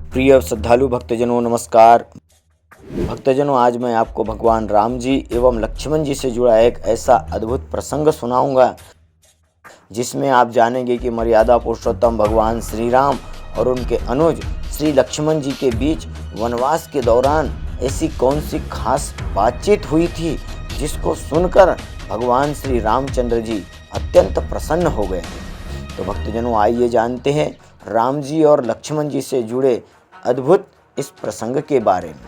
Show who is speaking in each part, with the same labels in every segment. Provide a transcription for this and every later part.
Speaker 1: प्रिय श्रद्धालु भक्तजनों नमस्कार। भक्तजनों, आज मैं आपको भगवान राम जी एवं लक्ष्मण जी से जुड़ा एक ऐसा अद्भुत प्रसंग सुनाऊंगा जिसमें आप जानेंगे कि मर्यादा पुरुषोत्तम भगवान श्री राम और उनके अनुज श्री लक्ष्मण जी के बीच वनवास के दौरान ऐसी कौन सी खास बातचीत हुई थी जिसको सुनकर भगवान श्री रामचंद्र जी अत्यंत प्रसन्न हो गए। तो भक्तजनों, आइए जानते हैं राम जी और लक्ष्मण जी से जुड़े अद्भुत इस प्रसंग के बारे में।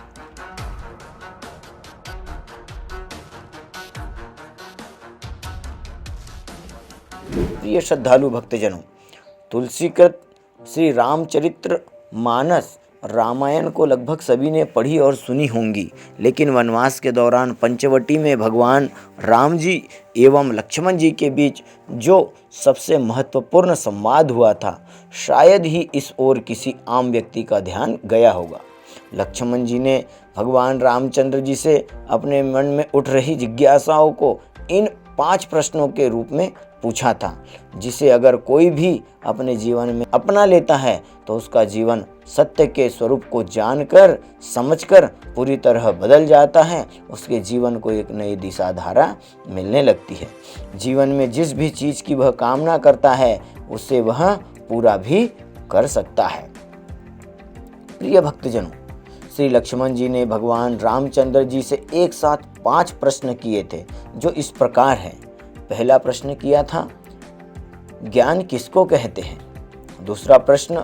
Speaker 1: प्रिय श्रद्धालु भक्तजनों, तुलसीकृत श्री रामचरित्र मानस रामायण को लगभग सभी ने पढ़ी और सुनी होंगी, लेकिन वनवास के दौरान पंचवटी में भगवान राम जी एवं लक्ष्मण जी के बीच जो सबसे महत्वपूर्ण संवाद हुआ था, शायद ही इस ओर किसी आम व्यक्ति का ध्यान गया होगा। लक्ष्मण जी ने भगवान रामचंद्र जी से अपने मन में उठ रही जिज्ञासाओं को इन 5 प्रश्नों के रूप में पूछा था, जिसे अगर कोई भी अपने जीवन में अपना लेता है तो उसका जीवन सत्य के स्वरूप को जानकर समझकर पूरी तरह बदल जाता है। उसके जीवन को एक नई दिशा धारा मिलने लगती है। जीवन में जिस भी चीज़ की वह कामना करता है उसे वह पूरा भी कर सकता है। प्रिय भक्तजनों, श्री लक्ष्मण जी ने भगवान रामचंद्र जी से एक साथ 5 प्रश्न किए थे, जो इस प्रकार हैं। पहला प्रश्न किया था, ज्ञान किसको कहते हैं? दूसरा प्रश्न,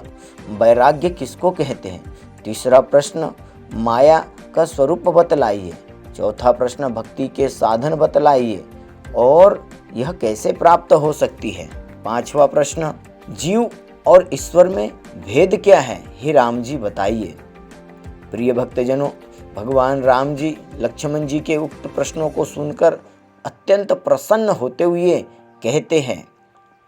Speaker 1: वैराग्य किसको कहते हैं? तीसरा प्रश्न, माया का स्वरूप बतलाइए। चौथा प्रश्न, भक्ति के साधन बतलाइए और यह कैसे प्राप्त हो सकती है? पांचवा प्रश्न, जीव और ईश्वर में भेद क्या है? हे राम जी बताइए। प्रिय भक्तजनों, भगवान राम जी लक्ष्मण जी के उक्त प्रश्नों को सुनकर अत्यंत प्रसन्न होते हुए कहते हैं,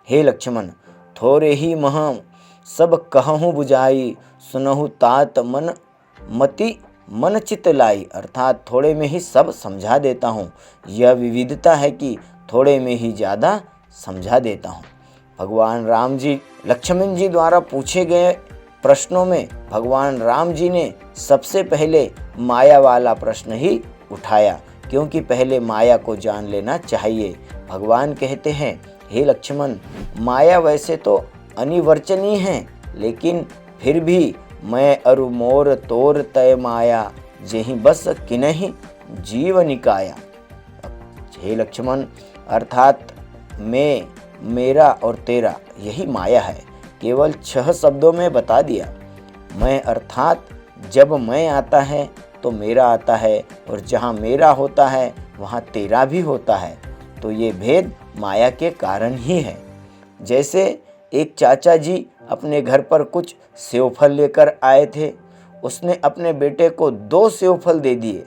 Speaker 1: हे लक्ष्मण, थोरे ही मह सब कहूँ बुझाई, सुनहु तात मन मति मन चित लाई। अर्थात थोड़े में ही सब समझा देता हूँ। यह विविधता है कि थोड़े में ही ज़्यादा समझा देता हूँ। भगवान राम जी लक्ष्मण जी द्वारा पूछे गए प्रश्नों में भगवान राम जी ने सबसे पहले माया वाला प्रश्न ही उठाया, क्योंकि पहले माया को जान लेना चाहिए। भगवान कहते हैं, हे लक्ष्मण, माया वैसे तो अनिवर्चनीय है, लेकिन फिर भी मैं अरु मोर तोर तय माया, जेहि बस किन्हीं जीव निकाया। हे लक्ष्मण, अर्थात मैं, मेरा और तेरा, यही माया है। केवल 6 शब्दों में बता दिया। मैं अर्थात जब मैं आता है तो मेरा आता है, और जहाँ मेरा होता है वहाँ तेरा भी होता है। तो ये भेद माया के कारण ही है। जैसे एक चाचा जी अपने घर पर कुछ सेवफल लेकर आए थे। उसने अपने बेटे को 2 सेवफल दे दिए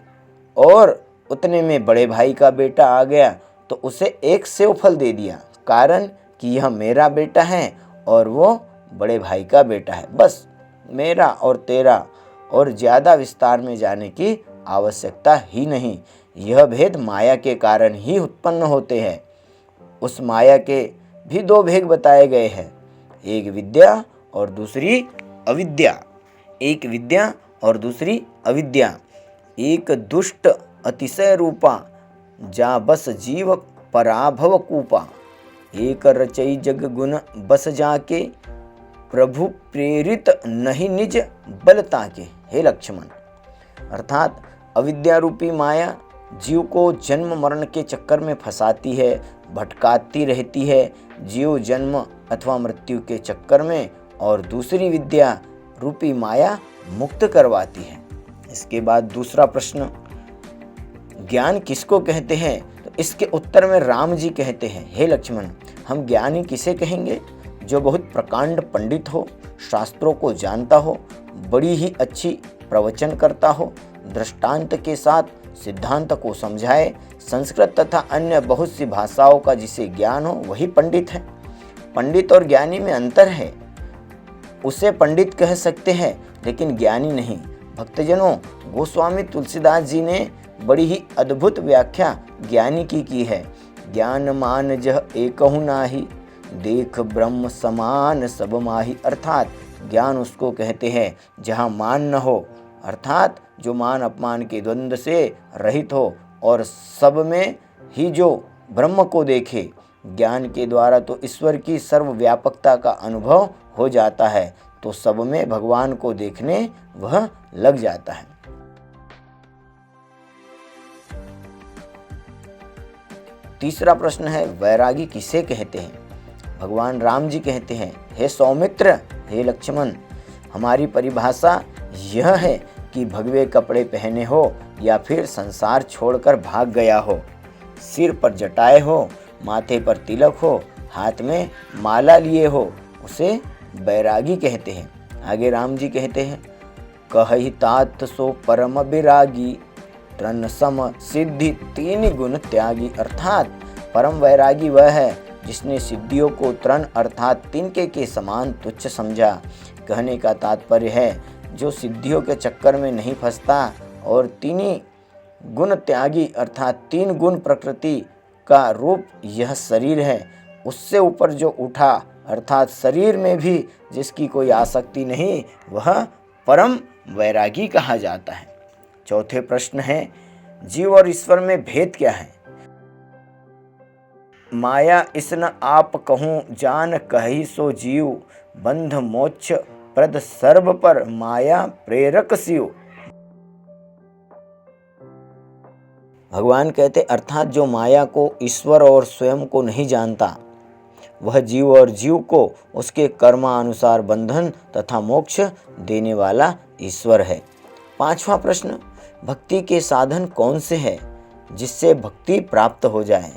Speaker 1: और उतने में बड़े भाई का बेटा आ गया तो उसे 1 सेवफल दे दिया, कारण कि यह मेरा बेटा है और वो बड़े भाई का बेटा है। बस मेरा और तेरा, और ज़्यादा विस्तार में जाने की आवश्यकता ही नहीं। यह भेद माया के कारण ही उत्पन्न होते हैं। उस माया के भी 2 भेद बताए गए हैं, एक विद्या और दूसरी अविद्या। एक विद्या और दूसरी अविद्या। एक दुष्ट अतिशय रूपा, जा बस जीव पराभव कूपा। एक रचई जग गुण बस जाके, प्रभु प्रेरित नहीं निज बल ताके। हे लक्ष्मण, अर्थात अविद्या रूपी माया जीव को जन्म मरण के चक्कर में फंसाती है, भटकाती रहती है, जीव जन्म अथवा मृत्यु के चक्कर में, और दूसरी विद्या रूपी माया मुक्त करवाती है। इसके बाद दूसरा प्रश्न, ज्ञान किसको कहते हैं? तो इसके उत्तर में राम जी कहते हैं, हे लक्ष्मण, हम ज्ञानी किसे कहेंगे? जो बहुत प्रकांड पंडित हो, शास्त्रों को जानता हो, बड़ी ही अच्छी प्रवचन करता हो, दृष्टांत के साथ सिद्धांत को समझाए, संस्कृत तथा अन्य बहुत सी भाषाओं का जिसे ज्ञान हो, वही पंडित है। पंडित और ज्ञानी में अंतर है। उसे पंडित कह सकते हैं लेकिन ज्ञानी नहीं। भक्तजनों, गोस्वामी तुलसीदास जी ने बड़ी ही अद्भुत व्याख्या ज्ञानी की है। ज्ञान मान जह एकहु नाही, देख ब्रह्म समान सब माही। अर्थात ज्ञान उसको कहते हैं जहाँ मान न हो, अर्थात जो मान अपमान के द्वंद्व से रहित हो और सब में ही जो ब्रह्म को देखे। ज्ञान के द्वारा तो ईश्वर की सर्वव्यापकता का अनुभव हो जाता है, तो सब में भगवान को देखने वह लग जाता है। तीसरा प्रश्न है, वैरागी किसे कहते हैं? भगवान राम जी कहते हैं, हे सौमित्र, हे लक्ष्मण, हमारी परिभाषा यह है कि भगवे कपड़े पहने हो या फिर संसार छोड़कर भाग गया हो, सिर पर जटाए हो, माथे पर तिलक हो, हाथ में माला लिए हो, उसे बैरागी कहते हैं। आगे राम जी कहते हैं, कहि तात सो परम विरागी, तृण सम सिद्धि तीन गुण त्यागी। अर्थात परम वैरागी वह है जिसने सिद्धियों को तृण अर्थात तिनके के समान तुच्छ समझा। कहने का तात्पर्य है जो सिद्धियों के चक्कर में नहीं फंसता और तीनी गुण त्यागी अर्थात तीन गुण प्रकृति का रूप यह शरीर है, उससे ऊपर जो उठा अर्थात शरीर में भी जिसकी कोई आसक्ति नहीं, वह परम वैरागी कहा जाता है। चौथे प्रश्न है, जीव और ईश्वर में भेद क्या है? माया इसन आप कहूँ जान कही सो जीव, बंध मोक्ष प्रद सर्व पर माया प्रेरक शिव। भगवान कहते अर्थात जो माया को ईश्वर और स्वयं को नहीं जानता, वह जीव और जीव को उसके कर्मानुसार बंधन तथा मोक्ष देने वाला ईश्वर है। पांचवा प्रश्न, भक्ति के साधन कौन से हैं जिससे भक्ति प्राप्त हो जाए?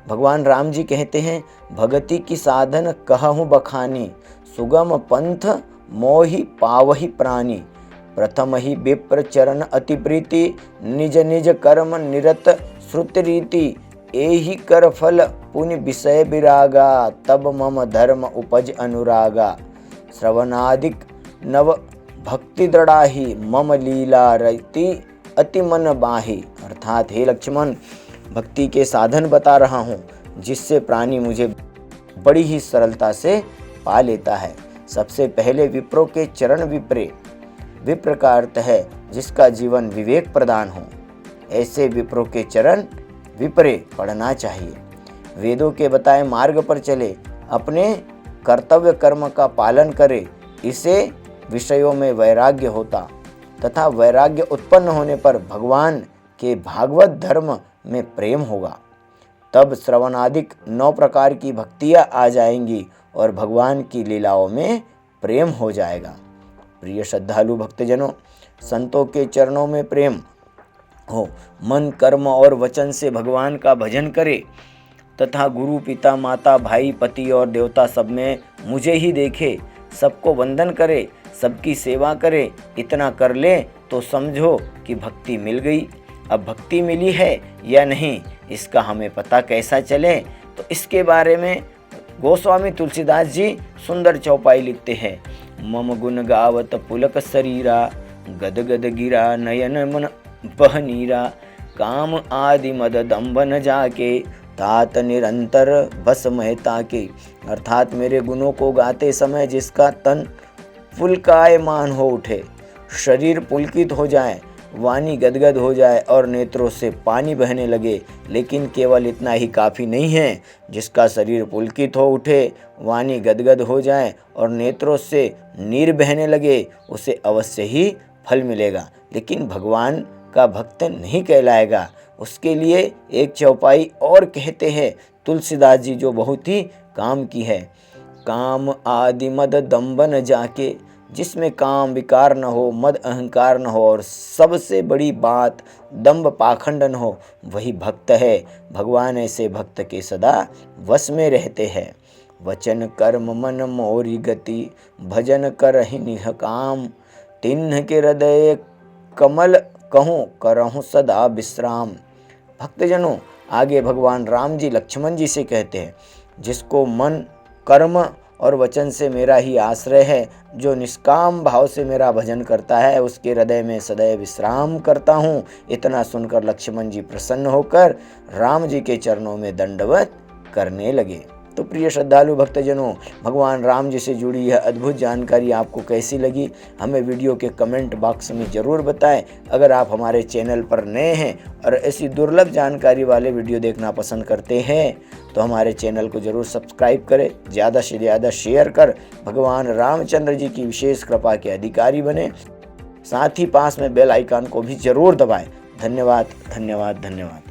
Speaker 1: भगवान राम जी कहते हैं, भगति की साधन कहूँ बखानी, सुगम पंथ मोहि पावहि प्राणी, प्रथम ही विप्र चरण अति प्रीति, निज निज कर्म निरत श्रुति रीति, एहि कर फल पुण्य विषय विरागा, तब मम धर्म उपज अनुरागा, श्रवणादिक नव भक्ति दृढ़ाही, मम लीला रति अति मन बाही। अर्थात हे लक्ष्मण, भक्ति के साधन बता रहा हूँ जिससे प्राणी मुझे बड़ी ही सरलता से पा लेता है। सबसे पहले विप्रों के चरण विप्रे, विप्र का अर्थ है जिसका जीवन विवेक प्रदान हो, ऐसे विप्रों के चरण विप्रे पढ़ना चाहिए। वेदों के बताए मार्ग पर चले, अपने कर्तव्य कर्म का पालन करे, इसे विषयों में वैराग्य होता तथा वैराग्य उत्पन्न होने पर भगवान के भागवत धर्म में प्रेम होगा। तब श्रवणादिक 9 प्रकार की भक्तियाँ आ जाएंगी और भगवान की लीलाओं में प्रेम हो जाएगा। प्रिय श्रद्धालु भक्तजनों, संतों के चरणों में प्रेम हो, मन कर्म और वचन से भगवान का भजन करे तथा गुरु पिता माता भाई पति और देवता सब में मुझे ही देखे, सबको वंदन करे, सबकी सेवा करे, इतना कर ले तो समझो कि भक्ति मिल गई। अब भक्ति मिली है या नहीं इसका हमें पता कैसा चले, तो इसके बारे में गोस्वामी तुलसीदास जी सुंदर चौपाई लिखते हैं। मम गुण गावत पुलक शरीरा, गद गद गिरा नयन मन बहनीरा, काम आदि मद दम्भ न जाके, तात निरंतर बस महता के। अर्थात मेरे गुणों को गाते समय जिसका तन पुलकायमान हो उठे, शरीर पुलकित हो जाए, वाणी गदगद हो जाए और नेत्रों से पानी बहने लगे, लेकिन केवल इतना ही काफ़ी नहीं है। जिसका शरीर पुलकित हो उठे, वाणी गदगद हो जाए और नेत्रों से नीर बहने लगे, उसे अवश्य ही फल मिलेगा, लेकिन भगवान का भक्त नहीं कहलाएगा। उसके लिए एक चौपाई और कहते हैं तुलसीदास जी जो बहुत ही काम की है। काम आदि मद दम्भ न जाके, जिसमें काम विकार न हो, मद अहंकार न हो और सबसे बड़ी बात दम्भ पाखंड न हो, वही भक्त है। भगवान ऐसे भक्त के सदा वश में रहते हैं। वचन कर्म मन मोरी गति, भजन करहि निह काम, तिन्ह के हृदय कमल कहूँ करहूँ सदा विश्राम। भक्तजनों, आगे भगवान राम जी लक्ष्मण जी से कहते हैं, जिसको मन कर्म और वचन से मेरा ही आश्रय है, जो निष्काम भाव से मेरा भजन करता है, उसके हृदय में सदैव विश्राम करता हूँ। इतना सुनकर लक्ष्मण जी प्रसन्न होकर राम जी के चरणों में दंडवत करने लगे। तो प्रिय श्रद्धालु भक्तजनों, भगवान राम जी से जुड़ी यह अद्भुत जानकारी आपको कैसी लगी, हमें वीडियो के कमेंट बॉक्स में ज़रूर बताएं। अगर आप हमारे चैनल पर नए हैं और ऐसी दुर्लभ जानकारी वाले वीडियो देखना पसंद करते हैं तो हमारे चैनल को ज़रूर सब्सक्राइब करें, ज़्यादा से ज़्यादा शेयर कर भगवान रामचंद्र जी की विशेष कृपा के अधिकारी बने। साथ ही पास में बेल आइकन को भी ज़रूर दबाएं। धन्यवाद, धन्यवाद, धन्यवाद।